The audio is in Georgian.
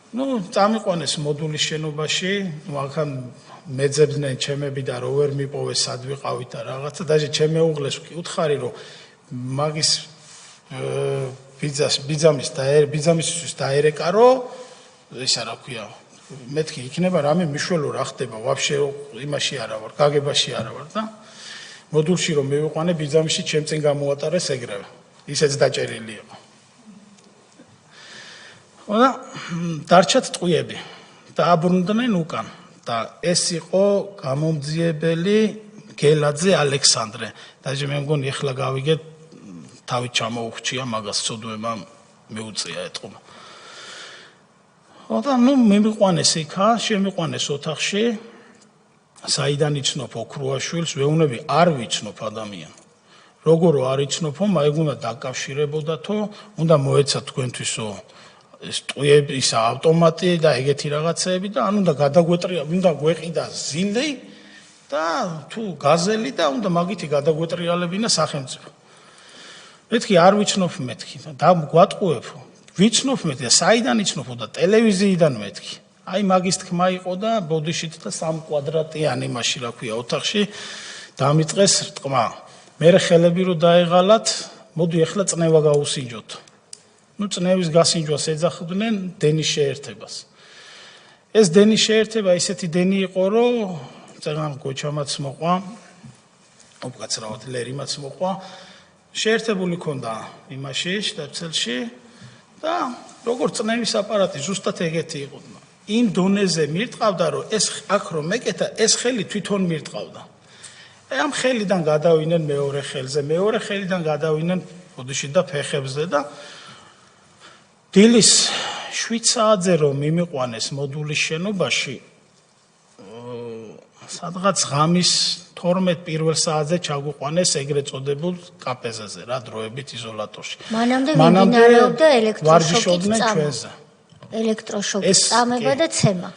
წამიყვანეს მოდულის შენობაში, მაგან მეძებდნენ ჩემები და რო ვერ მიპოვეს სად ვიყავით და რაღაცა და ჩემ მეუღლეს ვკითხარი რომ მაგის ბიძამისთვის დაერეკა რომ ისა რა ქვია მეთქი იქნება რამე მიშველო რა ხდება ვაფშე იმაში არა ვარ გაგებაში არა ვარ და მოდულში რომ მივიყვანე ბიძამში ჩემ წინ გამოატარეს ეგრევე ისეც დაჭერილი იყო და დარჩათ ტყვიები და აბრუნდნენ უკან და ეს იყო გამომძიებელი გელაძე ალექსანდრე და მე მგონი ეხლა გავიგეთ თავი ჩამოუხჩია მაგას ცოდვება მეუწია ეთყობა და მე მიყვანეს იქა შემიყვანეს ოთახში საიდან იცნობ ოქრუაშვილს ვეუნები არ ვიცნობ ადამიან როგორ არ იცნობო მაიგ უნდა დაკავშირებოდათო უნდა მოეცა თქვენთვისო ეს ტყვიები ის ავტომატი და ეგეთი რაღაცეები და ან უნდა გადაგვეტრია უნდა გვეყიდა ზილი და თუ გაზელი და უნდა მაგითი გადაგვეტრიალებინა სახელმწიფო მეთქი არ ვიცნობ მეთქი და გვატყუებ ვიცნობ მეთქი და საიდან იცნობო და ტელევიზიიდან მეთქი აი მაგის თქმა იყო და ბოდიშით და 3 კვადრატიანი მაში რა ქვია ოთახში დამიწყეს რტყმა მე ხელები რო დაეღალათ მოდი ახლა წნევა გაუსინჯოთ წნევის გასინჯვას ეძახდნენ დენის შეერთებას ეს დენის შეერთება ისეთი დენი იყო რომ წეგან გოჩამაც მოყვა უკაცრავად ლერიმაც მოყვა შეერთებული ქონდა იმაში შტაბ-წელში და როგორც წნევის აპარატი ზუსტად ეგეთი იყო იმ დონეზე მირტყავდა რომ ეს აქ რომ მეკეთა ეს ხელი თვითონ მირტყავდა ამ ხელიდან გადავიდნენ მეორე ხელზე მეორე ხელიდან გადავიდნენ ბოდიში და ფეხებზე და დილის 7 საათზე რომ მიმიყვანეს მოდულის შენობაში სადღაც ღამის 12 პირველ საათზე ჩაგვიყვანეს ეგრეთ წოდებულ კაპეზაზე რა დროებით იზოლატორში მანამდე მიმდინარეობდა ვარჯიშობდნენ ჩვენზე ელექტროშოკის წამება და ცემა